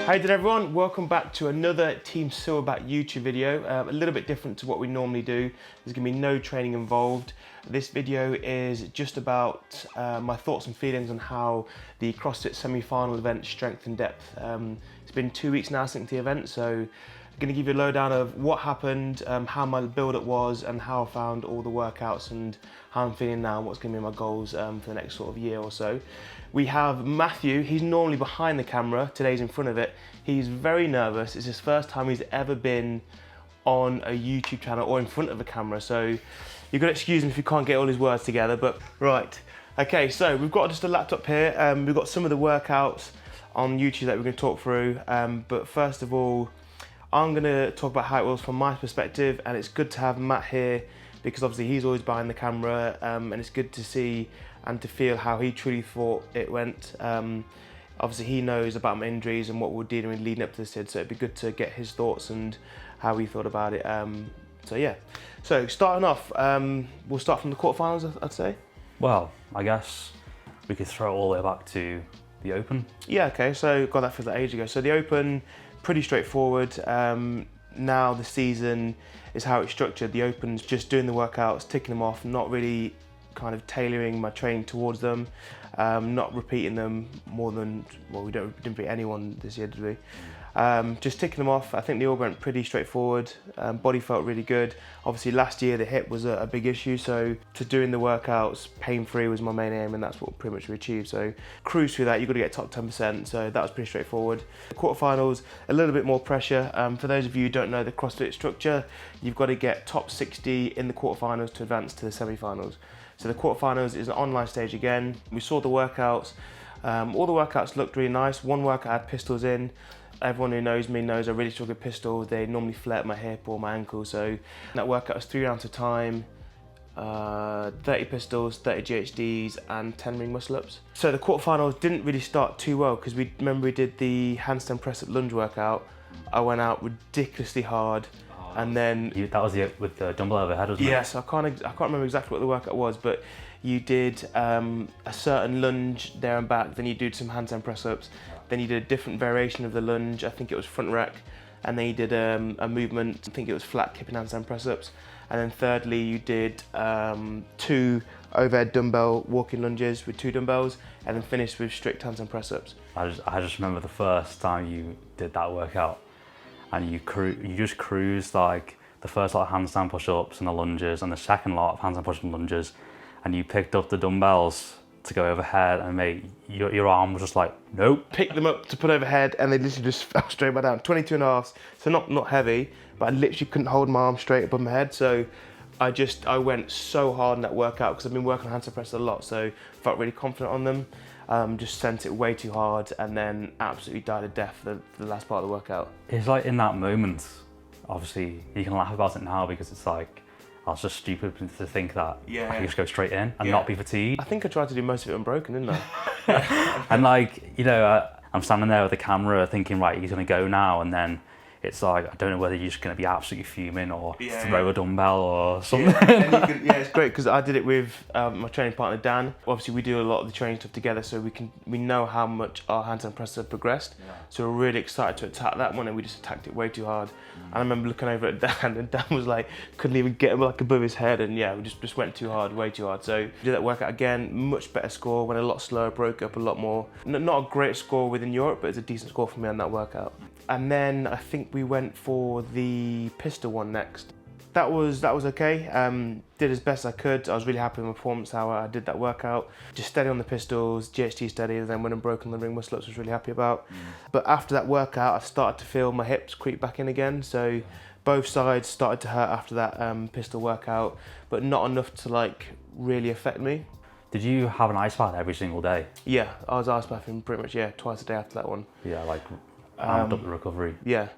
Hey there everyone, welcome back to another Team Silverback YouTube video. A little bit different to what we normally do. There's going to be no training involved. This video is just about my thoughts and feelings on how the CrossFit semi-final event Strength and Depth. It's been 2 weeks now since the event, so I'm going to give you a lowdown of what happened, how my build-up was and how I found all the workouts and how I'm feeling now and what's going to be my goals for the next sort of year or so. We have Matthew, he's normally behind the camera, today's in front of it. He's very nervous, it's his first time he's ever been on a YouTube channel or in front of a camera, so you've got to excuse him if you can't get all his words together, but right. Okay, so we've got just a laptop here, we've got some of the workouts on YouTube that we're going to talk through, but first of all, I'm going to talk about how it was from my perspective, and it's good to have Matt here because obviously he's always behind the camera, and it's good to see and to feel how he truly thought it went. Obviously he knows about my injuries and what we were dealing with leading up to this, so it'd be good to get his thoughts and how he thought about it. So yeah, so starting off, we'll start from the quarterfinals, I'd say. Well, I guess we could throw it all the way back to the Open. Yeah, okay, so got that for the age ago. So the Open, pretty straightforward. Now the season is how it's structured. The Open's just doing the workouts, ticking them off, not really kind of tailoring my training towards them, not repeating them more than, well, we didn't repeat anyone this year, did we? Just ticking them off. I think they all went pretty straightforward. Body felt really good. Obviously last year the hip was a big issue, so to doing the workouts pain-free was my main aim, and that's what pretty much we achieved. So cruise through that, you've got to get top 10%, so that was pretty straightforward. The quarterfinals, a little bit more pressure. For those of you who don't know the CrossFit structure, you've got to get top 60 in the quarterfinals to advance to the semi-finals. So the quarterfinals is an online stage again. We saw the workouts. All the workouts looked really nice. One workout had pistols in. Everyone who knows me knows I really struggle with pistols. They normally flare at my hip or my ankle. So that workout was 3 rounds of time, 30 pistols, 30 GHDs and 10 ring muscle ups. So the quarterfinals didn't really start too well because we did the handstand press up lunge workout. I went out ridiculously hard. And then that was with the dumbbell overhead, wasn't it? Yes, I can't remember exactly what the workout was, but you did a certain lunge there and back, then you did some handstand press-ups, then you did a different variation of the lunge, I think it was front rack, and then you did a movement, I think it was flat kipping handstand press-ups, and then thirdly you did 2 overhead dumbbell walking lunges with 2 dumbbells, and then finished with strict handstand press-ups. I just remember the first time you did that workout, and you just cruised like the first lot of handstand push-ups and the lunges, and the second lot of handstand push-ups and lunges, and you picked up the dumbbells to go overhead, and mate, your arm was just like, nope. Picked them up to put overhead, and they literally just fell straight back down. 22 and a half, so not heavy, but I literally couldn't hold my arm straight above my head, so I went so hard in that workout because I've been working on handstand press a lot, so felt really confident on them. Just sent it way too hard and then absolutely died a death for the last part of the workout. It's like in that moment, obviously you can laugh about it now because it's like, I was just stupid to think that I could just go straight in and not be fatigued. I think I tried to do most of it unbroken, didn't I? And like, you know, I'm standing there with the camera thinking, right, he's gonna go now, and then it's like, I don't know whether you're just going to be absolutely fuming or throw a dumbbell or something. Yeah, it's great because I did it with my training partner Dan. Obviously we do a lot of the training stuff together, so we know how much our handstand presses have progressed. Yeah. So we're really excited to attack that one, and we just attacked it way too hard. And I remember looking over at Dan, and Dan was like, couldn't even get him like above his head, and yeah, we just went too hard, way too hard. So we did that workout again, much better score, went a lot slower, broke up a lot more. Not a great score within Europe, but it's a decent score for me on that workout. And then I think we went for the pistol one next. That was okay. Did as best I could. I was really happy with my performance, how I did that workout. Just steady on the pistols, GHD steady, and then when I'm broken the ring muscle ups, was really happy about. But after that workout, I started to feel my hips creep back in again. So both sides started to hurt after that pistol workout, but not enough to like really affect me. Did you have an ice bath every single day? Yeah, I was ice bathing pretty much, twice a day after that one. Yeah, like amped up the recovery. Yeah.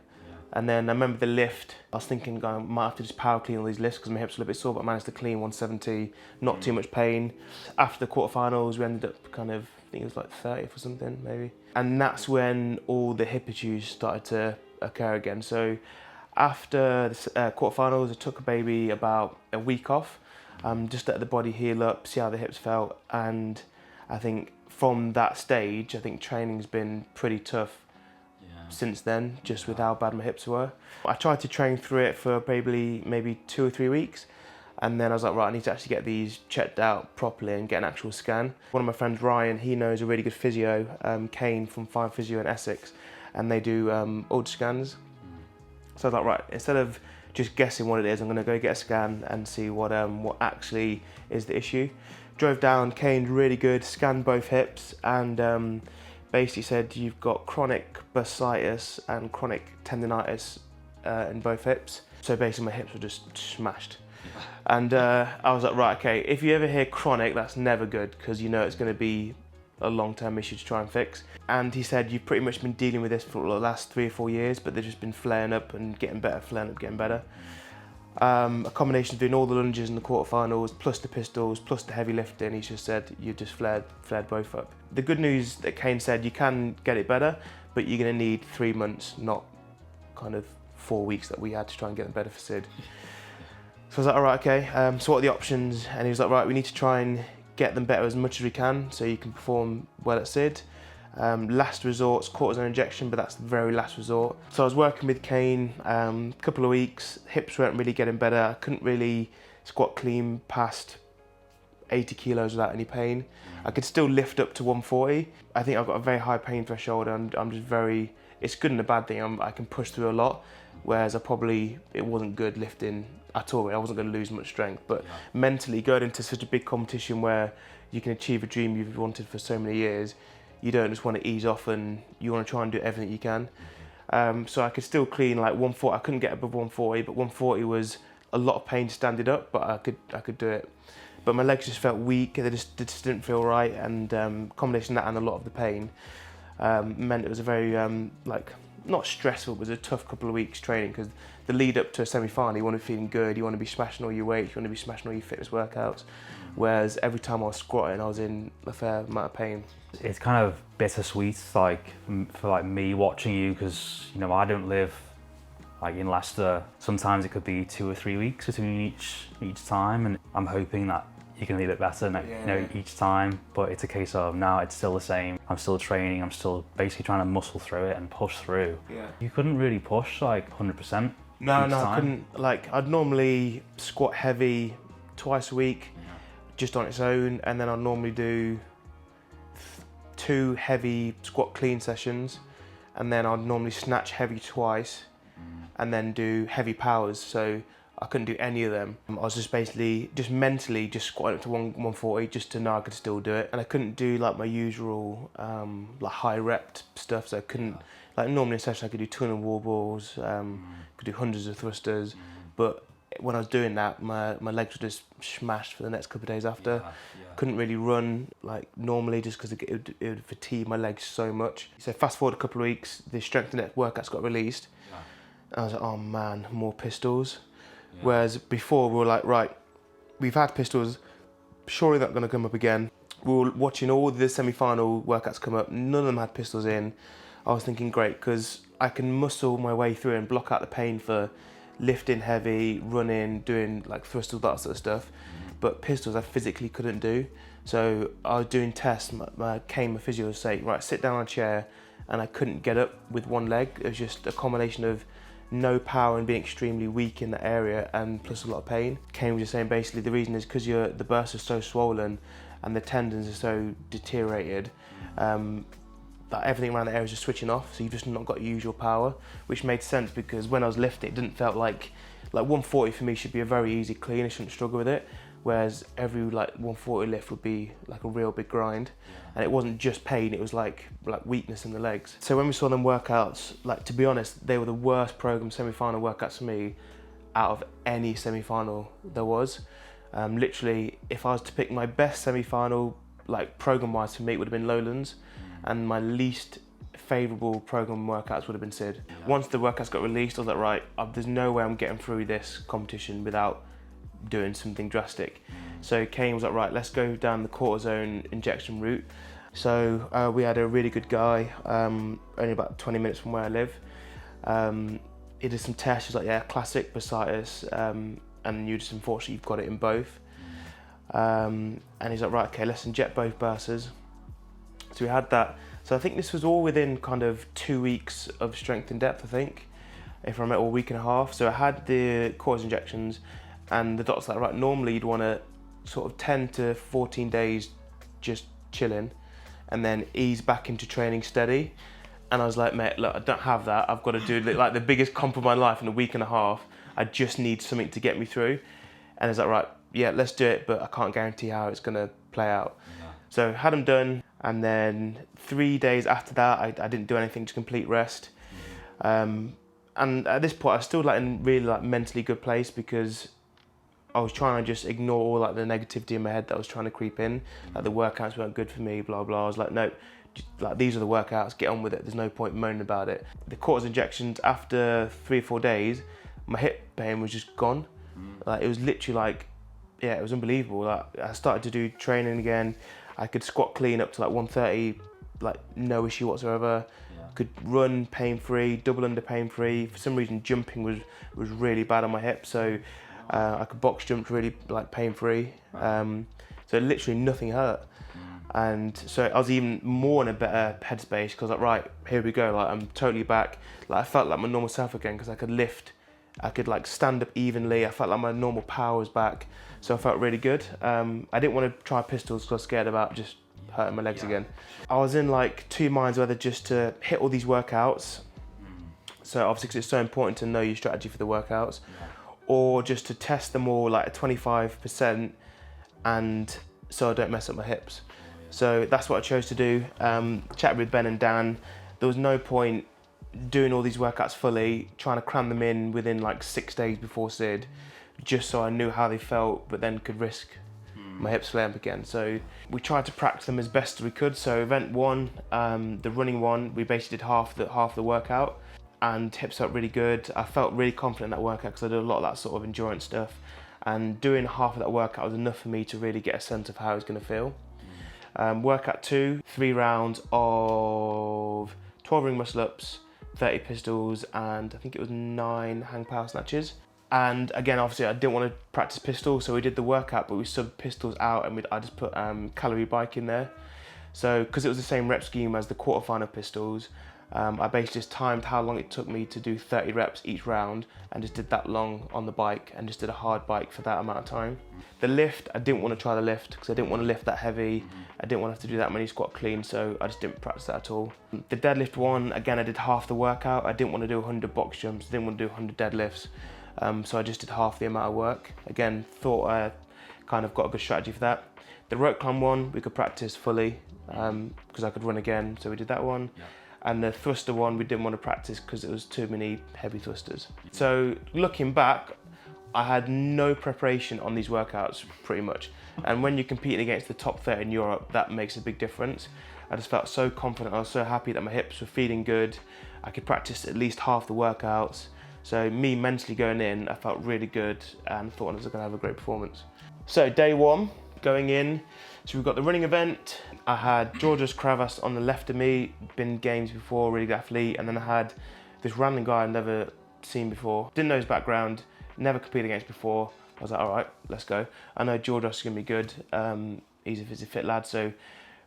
And then I remember the lift, I was thinking I might have to just power clean all these lifts because my hips were a little bit sore, but I managed to clean 170, not too much pain. After the quarterfinals, we ended up kind of, I think it was like 30th or something, maybe. And that's when all the hip issues started to occur again. So after the quarterfinals, I took a baby about a week off, just let the body heal up, see how the hips felt. And I think from that stage, I think training's been pretty tough. since then, just with how bad my hips were. I tried to train through it for maybe 2 or 3 weeks, and then I was like, right, I need to actually get these checked out properly and get an actual scan. One of my friends, Ryan, he knows a really good physio, Kane from Fine Physio in Essex, and they do ultra scans. So I was like, right, instead of just guessing what it is, I'm gonna go get a scan and see what actually is the issue. Drove down, Kane's really good, scanned both hips, and basically said you've got chronic bursitis and chronic tendinitis in both hips. So basically my hips were just smashed. And I was like, right, okay, if you ever hear chronic, that's never good, because you know it's going to be a long-term issue to try and fix. And he said you've pretty much been dealing with this for the last 3 or 4 years, but they've just been flaring up and getting better, flaring up, getting better. A combination of doing all the lunges in the quarterfinals, plus the pistols, plus the heavy lifting, he just said you just flared both up. The good news that Kane said, you can get it better, but you're going to need 3 months, not kind of 4 weeks that we had to try and get them better for Sid. So I was like, all right, okay, so what are the options? And he was like, right, we need to try and get them better as much as we can so you can perform well at Sid. Last resort's cortisone injection, but that's the very last resort. So I was working with Kane a couple of weeks, hips weren't really getting better. I couldn't really squat clean past 80 kilos without any pain. I could still lift up to 140. I think I've got a very high pain threshold, and I'm just very, it's good and a bad thing. I can push through a lot, whereas it wasn't good lifting at all. I wasn't going to lose much strength, but mentally going into such a big competition where you can achieve a dream you've wanted for so many years, you don't just want to ease off and you want to try and do everything you can. So I could still clean like 140. I couldn't get above 140, but 140 was a lot of pain standing up, but I could do it. But my legs just felt weak, they just didn't feel right, and combination of that and a lot of the pain meant it was a very not stressful, but it was a tough couple of weeks training, because the lead up to a semi-final, you want to be feeling good, you want to be smashing all your weights, you want to be smashing all your fitness workouts, whereas every time I was squatting, I was in a fair amount of pain. It's kind of bittersweet, like for me watching you, because you know I don't live like in Leicester. Sometimes it could be 2 or 3 weeks between each time, and I'm hoping that you can be a bit better each time, but it's a case of now it's still the same. I'm still training, I'm still basically trying to muscle through it and push through. Yeah. You couldn't really push like 100%. No, I couldn't. Like, I'd normally squat heavy twice a week, just on its own, and then I'd normally do 2 heavy squat clean sessions, and then I'd normally snatch heavy twice, and then do heavy powers. So I couldn't do any of them. I was just basically, mentally squatting up to 140 just to know I could still do it. And I couldn't do like my usual like high rep stuff. So I couldn't, like normally in a session I could do 200 wall balls, could do hundreds of thrusters. But when I was doing that, my legs were just smashed for the next couple of days after. Couldn't really run like normally, just because it would fatigue my legs so much. So fast forward a couple of weeks, the strength and workouts got released. And I was like, oh man, more pistols. Whereas before we were like, right, we've had pistols, surely they're not going to come up again. We were watching all the semi-final workouts come up, none of them had pistols in. I was thinking, great, because I can muscle my way through and block out the pain for lifting heavy, running, doing like thrusters, that sort of stuff. But pistols I physically couldn't do. So I was doing tests, my physio was saying, right, sit down on a chair, and I couldn't get up with one leg. It was just a combination of no power and being extremely weak in that area, and plus a lot of pain. Kane was just saying basically the reason is because the bursa is so swollen and the tendons are so deteriorated that everything around the area is just switching off, so you've just not got usual power, which made sense because when I was lifting it didn't feel like 140 for me should be a very easy clean, I shouldn't struggle with it, whereas every 140 lift would be like a real big grind. And it wasn't just pain, it was like weakness in the legs. So when we saw them workouts, to be honest, they were the worst program semi-final workouts for me out of any semi-final there was. Literally, if I was to pick my best semi-final, program-wise for me, it would have been Lowlands, and my least favourable program workouts would have been Sid. Once the workouts got released, I was like, right, there's no way I'm getting through this competition without doing something drastic. So Kane was like, right, let's go down the cortisone injection route. So we had a really good guy, only about 20 minutes from where I live. He did some tests, he was like, yeah, classic bursitis, and you just unfortunately you've got it in both. And he's like, right, okay, let's inject both bursas. So we had that So I think this was all within kind of 2 weeks of strength and depth, I think, if I remember, or a week and a half. So I had the cortisone injections, and the doctor's like, right, normally you'd want to sort of 10 to 14 days just chilling, and then ease back into training steady. And I was like, mate, look, I don't have that. I've got to do like the biggest comp of my life in a week and a half. I just need something to get me through. And it's like, right, yeah, let's do it, but I can't guarantee how it's gonna play out. No. So had them done, and then 3 days after that, I didn't do anything, just complete rest. And at this point, I was still like in really like mentally good place, because I was trying to just ignore all like the negativity in my head that was trying to creep in. Like the workouts weren't good for me, blah blah. I was like, no, like these are the workouts, get on with it. There's no point moaning about it. The cortisone injections, after 3 or 4 days, my hip pain was just gone. Like it was literally like, yeah, it was unbelievable. Like I started to do training again. I could squat clean up to like 130, like no issue whatsoever. Yeah. Could run pain-free, double under pain-free. For some reason, jumping was really bad on my hip, so I could box jump really like pain-free. So literally nothing hurt. And so I was even more in a better headspace, because like, right, here we go. Like I'm totally back. Like I felt like my normal self again, because I could lift. I could like stand up evenly. I felt like my normal power was back. So I felt really good. I didn't want to try pistols because I was scared about just hurting my legs again. I was in like 2 minds whether just to hit all these workouts. So obviously, 'cause it's so important to know your strategy for the workouts, or just to test them all like at 25%, and so I don't mess up my hips. So that's what I chose to do. Chatted with Ben and Dan. There was no point doing all these workouts fully, trying to cram them in within like 6 days before SID, just so I knew how they felt, but then could risk my hips flaring up again. So we tried to practice them as best as we could. So event 1, the running one, we basically did half the workout, and hips felt really good. I felt really confident in that workout because I did a lot of that sort of endurance stuff, and doing half of that workout was enough for me to really get a sense of how I was going to feel. Workout 2, 3 rounds of 12 ring muscle ups, 30 pistols, and I think it was 9 hang power snatches. And again, obviously I didn't want to practice pistols, so we did the workout, but we subbed pistols out, and I just put calorie bike in there. So because it was the same rep scheme as the quarterfinal pistols, I basically just timed how long it took me to do 30 reps each round, and just did that long on the bike, and just did a hard bike for that amount of time. The lift, I didn't want to try the lift because I didn't want to lift that heavy. I didn't want to have to do that many squat clean, so I just didn't practice that at all. The deadlift one, again, I did half the workout. I didn't want to do 100 box jumps, didn't want to do 100 deadlifts, so I just did half the amount of work. Again, thought I kind of got a good strategy for that. The rope climb one, we could practice fully because I could run again, so we did that one. Yeah. And the thruster one, we didn't want to practice because it was too many heavy thrusters. So looking back, I had no preparation on these workouts pretty much. And when you're competing against the top 30 in Europe, that makes a big difference. I just felt so confident. I was so happy that my hips were feeling good. I could practice at least half the workouts. So me mentally going in, I felt really good and thought I was going to have a great performance. So day 1, going in, so we've got the running event. I had Georgios Kravas on the left of me, been games before, really good athlete, and then I had this random guy I'd never seen before. Didn't know his background, never competed against before. I was like, all right, let's go. I know Georgios is gonna be good. He's a fit lad. So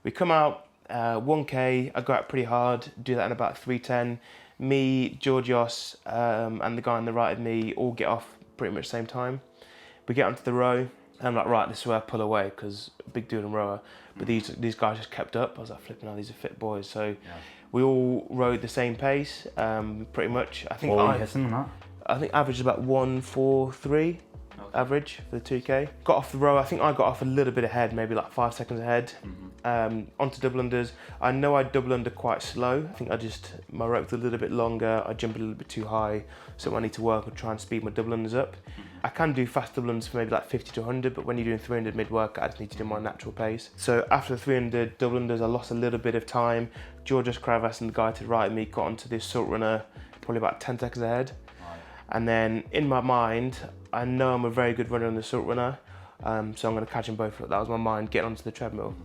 we come out, 1K, I go out pretty hard, do that in about 3:10. Me, Georgios, and the guy on the right of me all get off pretty much the same time. We get onto the row, and I'm like, right, this is where I pull away, because big dude and rower. But these guys just kept up. I was like, flipping out, these are fit boys. So we all rode the same pace, pretty much. I think I think average about 1:43 average for the 2K. Got off the row, I think I got off a little bit ahead, maybe like 5 seconds ahead. Onto double unders. I know I double under quite slow. I think my rope's a little bit longer, I jump a little bit too high, so I need to work on trying to speed my double unders up. I can do fast double unders for maybe like 50 to 100, but when you're doing 300 mid-work, I just need to do my natural pace. So after the 300 double unders, I lost a little bit of time. Georgios Kravas and the guy to the right of me got onto the assault runner, probably about 10 seconds ahead. And then in my mind, I know I'm a very good runner on the assault runner, so I'm going to catch them both. That was my mind, getting onto the treadmill.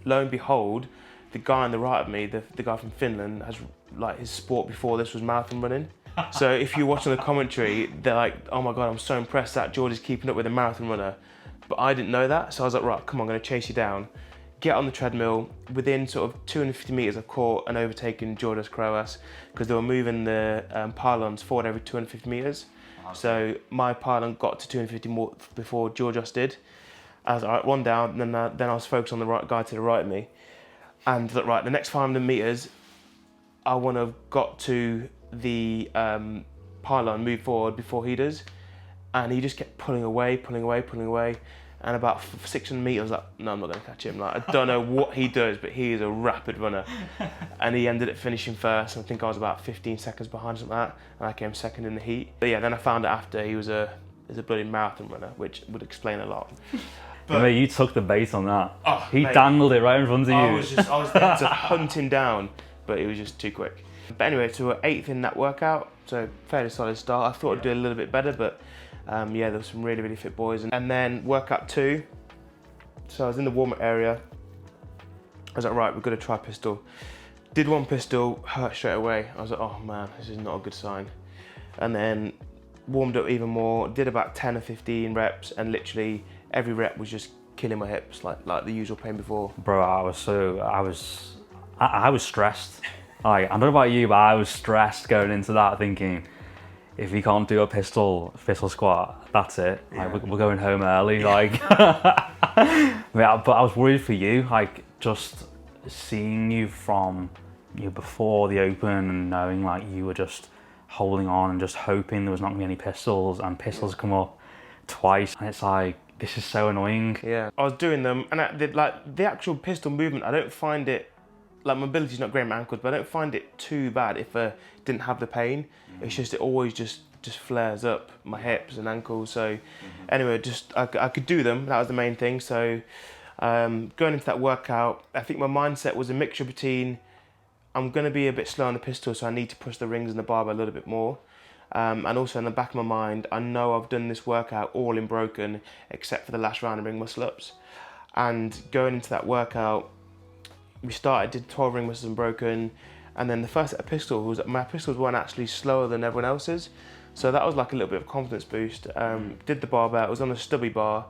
Lo and behold, the guy on the right of me, the guy from Finland, has like his sport before this was marathon running. So if you're watching the commentary, they're like, oh my God, I'm so impressed that George is keeping up with a marathon runner. But I didn't know that, so I was like, right, come on, I'm going to chase you down. get on the treadmill. Within sort of 250 meters, I caught and overtaken George's Croas because they were moving the pylons forward every 250 meters. Okay. So my pylon got to 250 more before George's did. I was like, one down, and then I was focused on the right guy to the right of me. And right, the next 500 meters, I want to have got to the pylon, move forward before he does. And he just kept pulling away. And about 600 meters, I was like, no, I'm not going to catch him. Like, I don't know what he does, but he is a rapid runner. And he ended up finishing first. I think I was about 15 seconds behind, something like that. And I came second in the heat. But yeah, then I found out after he was a bloody marathon runner, which would explain a lot. But you took the bait on that. Oh, he dangled it right in front of you. I was there to hunt him down, but it was just too quick. But anyway, so we're 8th in that workout, so fairly solid start. I thought I'd do a little bit better, but yeah, there were some really, really fit boys. And then workout 2, so I was in the warm-up area. I was like, right, we've got to try pistol. Did one pistol, hurt straight away. I was like, oh man, this is not a good sign. And then warmed up even more, did about 10 or 15 reps, and literally every rep was just killing my hips, like the usual pain before. Bro, I was stressed. Like, I don't know about you, but I was stressed going into that, thinking, if we can't do a pistol squat, that's it. Yeah. Like, we're going home early. Yeah. Like, yeah, but I was worried for you. Like, just seeing you from before the open and knowing like you were just holding on and just hoping there was not going to be any pistols, and pistols come up twice, and it's like, this is so annoying. Yeah, I was doing them, and the actual pistol movement, I don't find it, like, mobility's not great in my ankles, but I don't find it too bad if I didn't have the pain. It's just, it always just flares up my hips and ankles. So anyway, just I could do them. That was the main thing. So going into that workout, I think my mindset was a mixture between, I'm going to be a bit slow on the pistol, so I need to push the rings and the barbell a little bit more. And also in the back of my mind, I know I've done this workout all in broken, except for the last round of ring muscle ups. And going into that workout, did 12 ring muscles and broken, and then the first set of pistols, my pistols weren't actually slower than everyone else's. So that was like a little bit of a confidence boost. Did the barbell, it was on a stubby bar,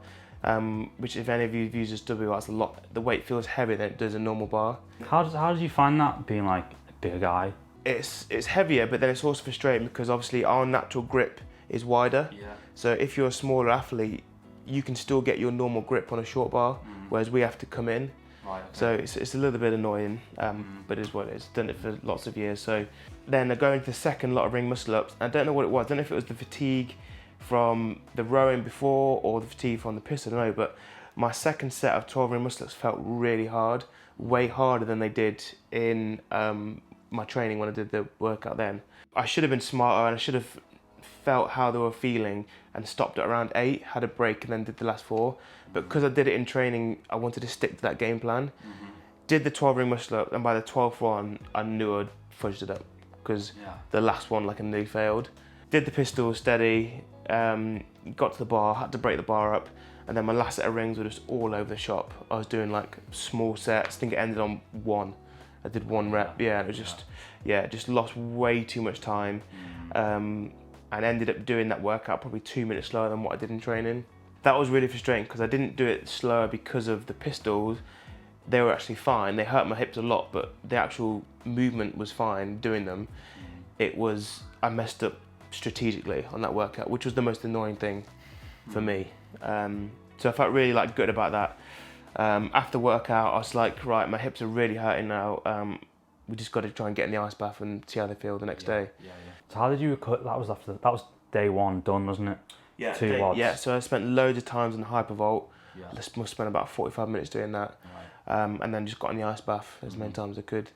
which if any of you have used a stubby bar, it's a lot, the weight feels heavier than it does a normal bar. How did you find that, being like a bigger guy? It's heavier, but then it's also frustrating because obviously our natural grip is wider. Yeah. So if you're a smaller athlete, you can still get your normal grip on a short bar, whereas we have to come in. Right, okay. So it's a little bit annoying, but it is what it is. Done it for lots of years. So then I go into the second lot of ring muscle ups. I don't know what it was. I don't know if it was the fatigue from the rowing before or the fatigue from the pistol, I don't know. But my second set of 12 ring muscle ups felt really hard, way harder than they did in my training when I did the workout then. I should have been smarter, and I should have felt how they were feeling and stopped at around 8, had a break, and then did the last 4. But because I did it in training, I wanted to stick to that game plan. Did the 12 ring muscle up, and by the 12th one, I knew I'd fudged it up because the last one, like, I nearly failed. Did the pistol steady, got to the bar, had to break the bar up, and then my last set of rings were just all over the shop. I was doing like small sets. I think it ended on 1. I did 1 rep. Yeah, it was just, just lost way too much time. And ended up doing that workout probably 2 minutes slower than what I did in training. That was really frustrating because I didn't do it slower because of the pistols. They were actually fine. They hurt my hips a lot, but the actual movement was fine doing them. It was, I messed up strategically on that workout, which was the most annoying thing for me. So I felt really good about that. After workout, I was like, right, my hips are really hurting now. We just got to try and get in the ice bath and see how they feel the next day. So how did you cut? That was day 1 done, wasn't it? Yeah. 2 watts. Yeah. So I spent loads of times in hypervolt. Yeah. I must have spent about 45 minutes doing that. Right. And then just got in the ice bath as many times as I could.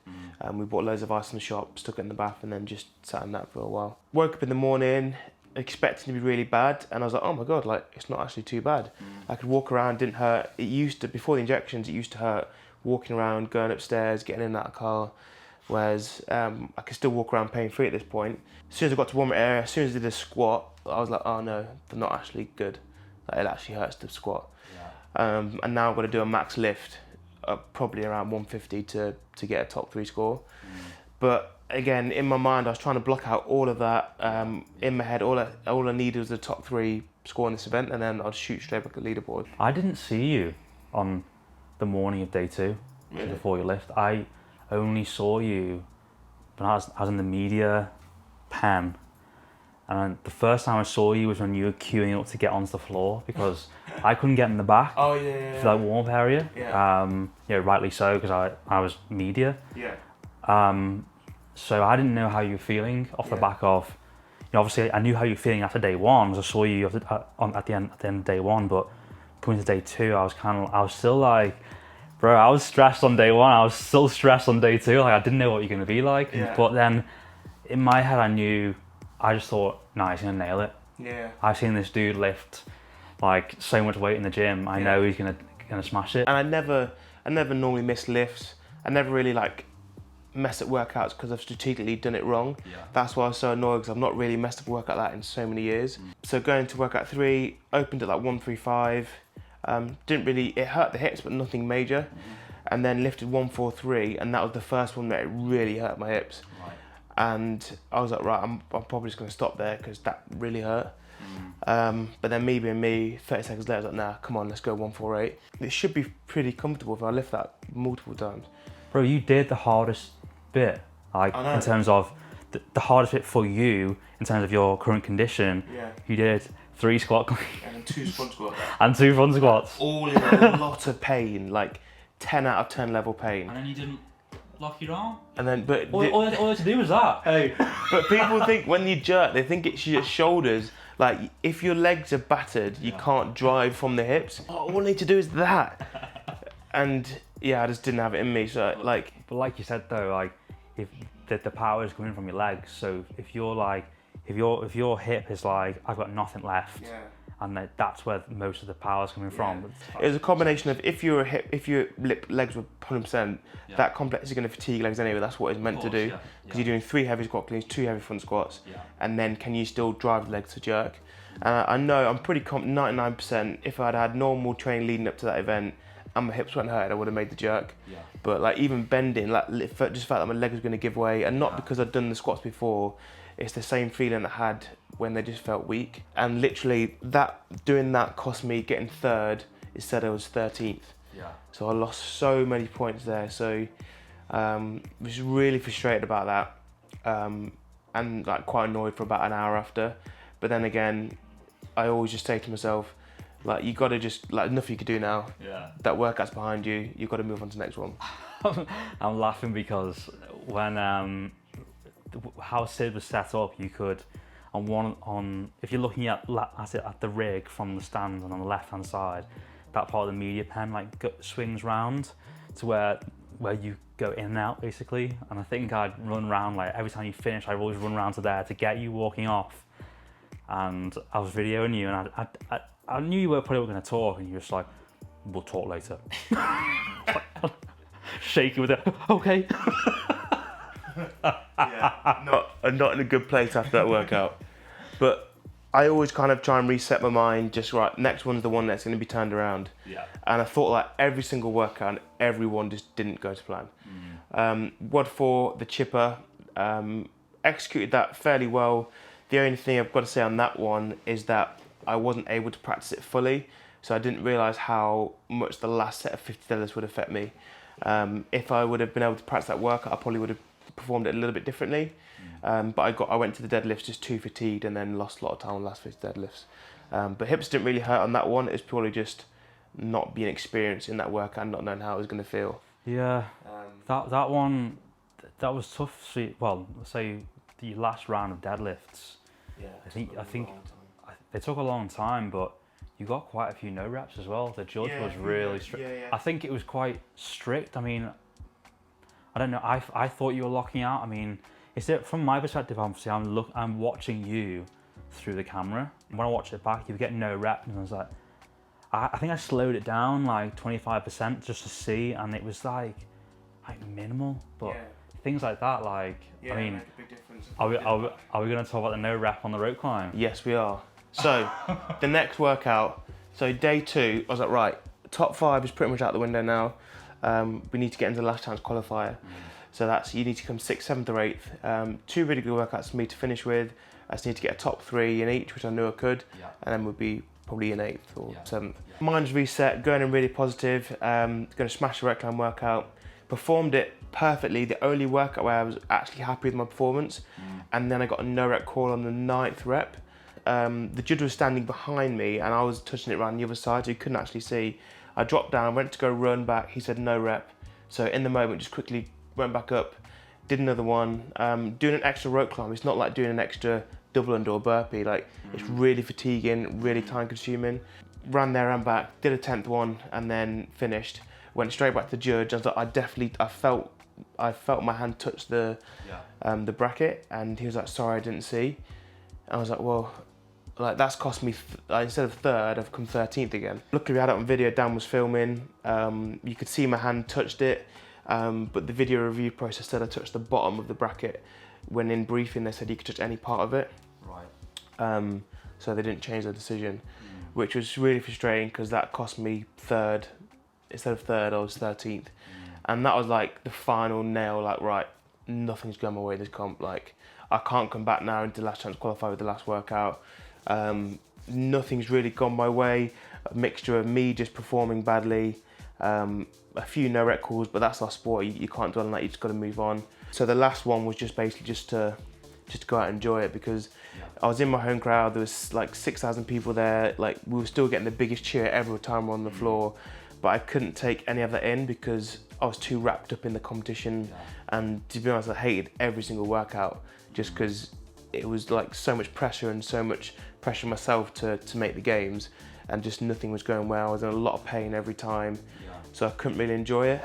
We bought loads of ice in the shop, stuck it in the bath, and then just sat in that for a while. Woke up in the morning expecting to be really bad, and I was like, oh my god, like, it's not actually too bad. I could walk around, didn't hurt. It used to, before the injections, it used to hurt walking around, going upstairs, getting in that car. Whereas I could still walk around pain-free at this point. As soon as I got to warm area, as soon as I did a squat, I was like, oh no, they're not actually good. Like, it actually hurts to squat. Yeah. And now I've got to do a max lift, probably around 150 to get a top 3 score. But again, in my mind, I was trying to block out all of that. In my head, all I needed was a top 3 score in this event, and then I'd shoot straight back at the leaderboard. I didn't see you on the morning of day 2, Really? before you lift. I only saw you when I was in the media pen, and the first time I saw you was when you were queuing up to get onto the floor because I couldn't get in the back Oh yeah. for that warm-up area. Yeah. Rightly so, because I was media. Yeah. So I didn't know how you were feeling off the Yeah. back of, obviously I knew how you were feeling after day 1, because I saw you at the end of day 1, but coming to day 2, I was still like, bro, I was stressed on day 1, I was still stressed on day 2, like I didn't know what you're gonna be like. Yeah. But then in my head I just thought, nah, he's gonna nail it. Yeah. I've seen this dude lift like so much weight in the gym, I know he's gonna smash it. And I never normally miss lifts. I never really like mess up workouts because I've strategically done it wrong. Yeah. That's why I was so annoyed, because I've not really messed up a workout like that in so many years. So going to workout 3, opened at like 135. Didn't really, it hurt the hips, but nothing major. And then lifted 143, and that was the first one that it really hurt my hips. Right. And I was like, right, I'm probably just gonna stop there because that really hurt. But then me being me, 30 seconds later, I was like, nah, come on, let's go 148. It should be pretty comfortable if I lift that multiple times. Bro, you did the hardest bit, like in terms of the hardest bit for you, in terms of your current condition. Yeah. You did 3 squat And 2 front squats. and 2 front squats. All in a lot of pain, like 10 out of 10 level pain. And then you didn't lock your arm? And then, but All you had to do was that. Hey. But people think when you jerk, they think it's your shoulders. Like, if your legs are battered, you can't drive from the hips. Oh, all I need to do is that. And yeah, I just didn't have it in me. So like, But like you said though, like if the power is coming from your legs, so if you're like, if your hip is like, I've got nothing left, and that's where most of the power is coming from. it was a combination of if your legs were 100%, that complex is going to fatigue legs anyway. That's what it's meant to do, because you're doing 3 heavy squat cleans, 2 heavy front squats, and then can you still drive the legs to jerk? I know I'm pretty 99%. If I'd had normal training leading up to that event and my hips weren't hurt, I would have made the jerk. But like even bending, like just the fact that my leg was going to give way, and not because I'd done the squats before, it's the same feeling I had when they just felt weak. And literally doing that cost me getting 3rd instead I was 13th. So I lost so many points there. So was really frustrated about that, and like quite annoyed for about an hour after. But then again, I always just say to myself, like, you got to just, like, nothing you can do now. That workout's behind you. You've got to move on to the next one. I'm laughing because when how Sid was set up, you could if you're looking at the rig from the stand and on the left hand side, that part of the media pen like swings round to where you go in and out basically. And I think I'd run round, like every time you finish, I'd always run round to there to get you walking off. And I was videoing you, and I knew you were probably going to talk, and you were just like, we'll talk later. Shaking with it, okay. Not in a good place after that workout. But I always kind of try and reset my mind, just right, next one's the one that's going to be turned around. And I thought like every single workout, and everyone just didn't go to plan. WOD 4, the chipper, executed that fairly well. The only thing I've got to say on that one is that I wasn't able to practice it fully, so I didn't realise how much the last set of 50 deadlifts would affect me. If I would have been able to practice that workout, I probably would have performed it a little bit differently. But I went to the deadlifts just too fatigued, and then lost a lot of time on the last 50 deadlifts. But hips didn't really hurt on that one. It was purely just not being experienced in that workout and not knowing how it was going to feel. That one, that was tough. So, well, say the last round of deadlifts. I think they took a long time, but you got quite a few no reps as well. The judge was really strict. I think it was quite strict. I mean, I don't know. I thought you were locking out. I mean, is it from my perspective? Obviously, I'm watching you through the camera. When I watch it back, you get no reps, and I was like, I think I slowed it down like 25% just to see, and it was like minimal, but. Things like that, like, I mean, make a big difference. are we going to talk about the no rep on the rope climb? Yes, we are. So, the next workout, so day 2, I was like, right, top 5 is pretty much out the window now. We need to get into the last chance qualifier. So that's, you need to come 6th, 7th or 8th. 2 really good workouts for me to finish with. I just need to get a top 3 in each, which I knew I could, and then we'd be probably in 8th or 7th. Mine's reset, going in really positive, going to smash the recline workout. Performed it perfectly, the only workout where I was actually happy with my performance. And then I got a no rep call on the 9th rep. The judge was standing behind me and I was touching it around the other side, so he couldn't actually see. I dropped down, went to go run back, he said no rep. So in the moment, just quickly went back up, did another one. Doing an extra rope climb, it's not like doing an extra double under or burpee, like it's really fatiguing, really time consuming. Ran there and back, did a 10th one and then finished. Went straight back to the judge. I was like, I felt my hand touch the bracket, and he was like, sorry, I didn't see. I was like, well, like that's cost me, instead of 3rd, I've come 13th again. Luckily we had it on video, Dan was filming. You could see my hand touched it, but the video review process said I touched the bottom of the bracket. When in briefing they said you could touch any part of it. Right. So they didn't change their decision, which was really frustrating because that cost me 3rd. Instead of 3rd, I was 13th. And that was like the final nail, like, right, nothing's going my way this comp. Like, I can't come back now into last chance qualify with the last workout. Nothing's really gone my way. A mixture of me just performing badly, a few no rep calls, but that's our sport. You can't dwell on that, you just got to move on. So the last one was just basically just to go out and enjoy it, because I was in my home crowd, there was like 6,000 people there, like we were still getting the biggest cheer every time we're on the floor. But I couldn't take any of that in because I was too wrapped up in the competition. And to be honest, I hated every single workout just because it was like so much pressure and so much pressure myself to make the games, and just nothing was going well. I was in a lot of pain every time, so I couldn't really enjoy it.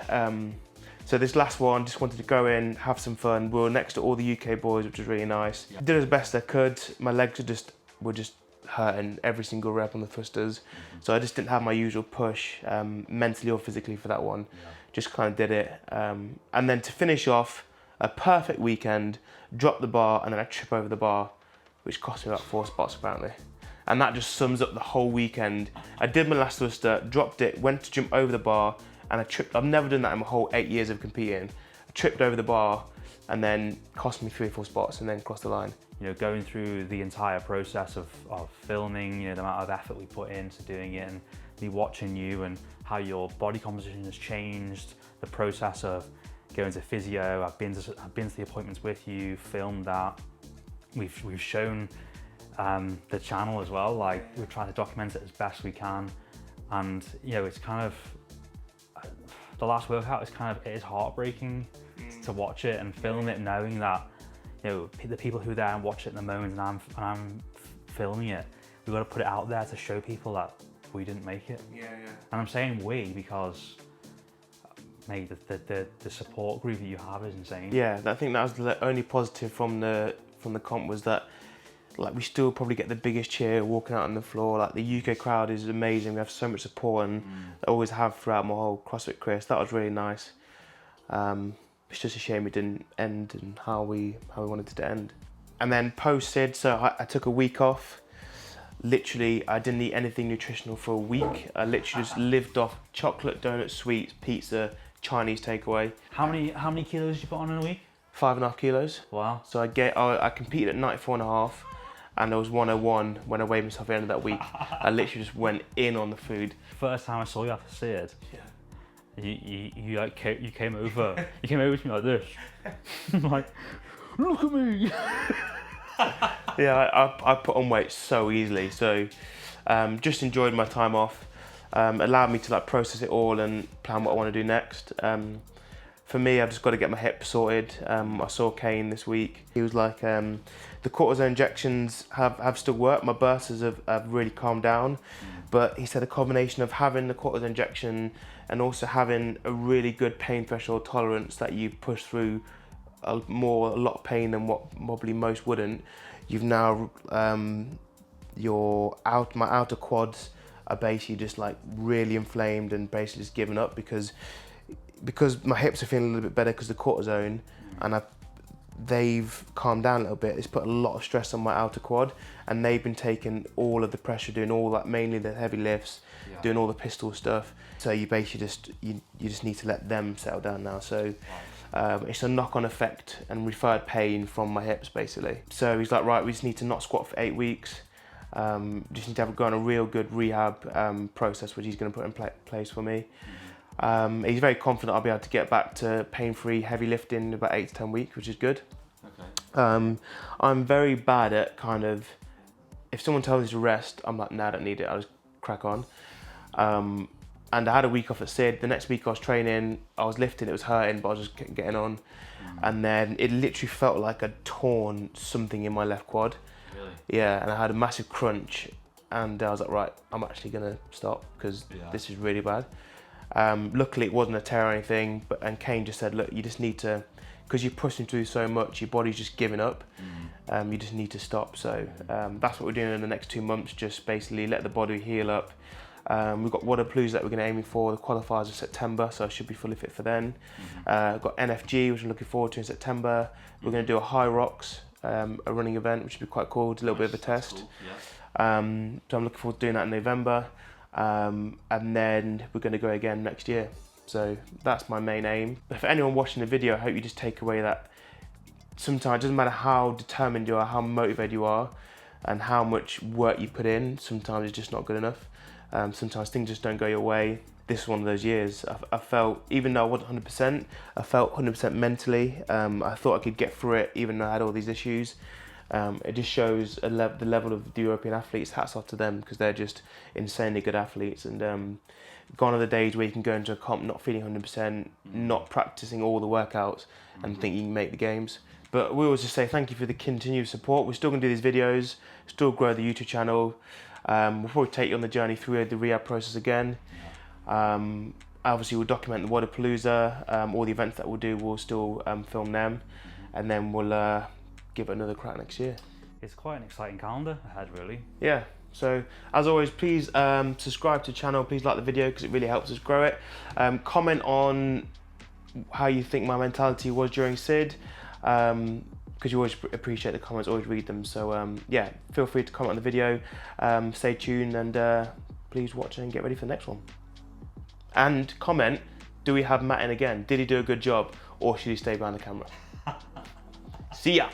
So this last one, just wanted to go in, have some fun. We were next to all the UK boys, which was really nice. Did as best I could. My legs were just hurting every single rep on the thrusters, so I just didn't have my usual push mentally or physically for that one. Just kind of did it, and then to finish off a perfect weekend, drop the bar and then I trip over the bar, which cost me about 4 spots apparently, and that just sums up the whole weekend. I did my last thruster, dropped it, went to jump over the bar, and I tripped. I've never done that in my whole 8 years of competing. I tripped over the bar and then cost me 3 or 4 spots and then crossed the line. You know, going through the entire process of filming, you know, the amount of effort we put into doing it, and me watching you and how your body composition has changed, the process of going to physio, I've been to the appointments with you, filmed that. We've shown the channel as well, like we've tried to document it as best we can. And you know, it's kind of, the last workout is kind of, it is heartbreaking to watch it and film it, knowing that, you know, the people who are there and watch it in the moment, and I'm filming it, we've got to put it out there to show people that we didn't make it. Yeah. And I'm saying we because, mate, the support group that you have is insane. Yeah, I think that was the only positive from the comp, was that like we still probably get the biggest cheer walking out on the floor. Like the UK crowd is amazing. We have so much support, and I always have throughout my whole CrossFit career. So that was really nice. It's just a shame it didn't end and how we wanted it to end. And then post-Sid, so I took a week off. Literally, I didn't eat anything nutritional for a week. I literally just lived off chocolate, donuts, sweets, pizza, Chinese takeaway. How many kilos did you put on in a week? 5.5 kilos. Wow. So I competed at 94.5, and I was 101 when I weighed myself at the end of that week. I literally just went in on the food. First time I saw you after Sid, you came over. You came over to me like this. I'm like, look at me. Yeah, I put on weight so easily. So just enjoyed my time off. Allowed me to like process it all and plan what I want to do next. For me, I've just got to get my hip sorted. I saw Kane this week. He was like, the cortisone injections have still worked. My bursters have really calmed down. But he said a combination of having the cortisone injection and also having a really good pain threshold tolerance that you push through a lot of pain than what probably most wouldn't. You've now, my outer quads are basically just like really inflamed and basically just given up because my hips are feeling a little bit better because of the cortisone, and they've calmed down a little bit. It's put a lot of stress on my outer quad, and they've been taking all of the pressure, doing all that, mainly the heavy lifts, doing all the pistol stuff. So you basically you just need to let them settle down now. So it's a knock-on effect and referred pain from my hips basically. So he's like, right, we just need to not squat for 8 weeks. Just need to go on a real good rehab process, which he's going to put in place for me. He's very confident I'll be able to get back to pain-free heavy lifting in about 8 to 10 weeks, which is good. Okay. I'm very bad at kind of, if someone tells me to rest, I'm like, nah, I don't need it, I'll just crack on. And I had a week off at SID. The next week I was training, I was lifting, it was hurting, but I was just getting on. And then it literally felt like I'd torn something in my left quad. Really? Yeah, and I had a massive crunch, and I was like, right, I'm actually gonna stop, because this is really bad. Luckily it wasn't a tear or anything, and Kane just said, look, you just need to, because you're pushing through so much, your body's just giving up. You just need to stop. So that's what we're doing in the next 2 months, just basically let the body heal up. We've got Waterpaloozas that we're going to aim for, the qualifiers in September, so I should be fully fit for then. We've got NFG, which I'm looking forward to in September. We're going to do a High Rocks, a running event, which would be quite cool, a little bit of a test. Cool. Yeah. So I'm looking forward to doing that in November. And then we're going to go again next year. So that's my main aim. But for anyone watching the video, I hope you just take away that sometimes it doesn't matter how determined you are, how motivated you are, and how much work you put in, sometimes it's just not good enough. Sometimes things just don't go your way. This is one of those years. I felt, even though I wasn't 100%, I felt 100% mentally. I thought I could get through it, even though I had all these issues. It just shows the level of the European athletes. Hats off to them, because they're just insanely good athletes. And gone are the days where you can go into a comp not feeling 100%, not practicing all the workouts, and think you can make the games. But we always just say thank you for the continued support. We're still going to do these videos, still grow the YouTube channel. We'll probably take you on the journey through the rehab process again. Obviously we'll document the Waterpalooza, all the events that we'll do, we'll still film them, and then we'll give it another crack next year. It's quite an exciting calendar ahead, really. Yeah, so as always, please subscribe to the channel, please like the video, because it really helps us grow it. Comment on how you think my mentality was during SID, because you always appreciate the comments, always read them. So yeah, feel free to comment on the video, stay tuned, and please watch and get ready for the next one. And comment, do we have Matt in again? Did he do a good job, or should he stay behind the camera? See ya!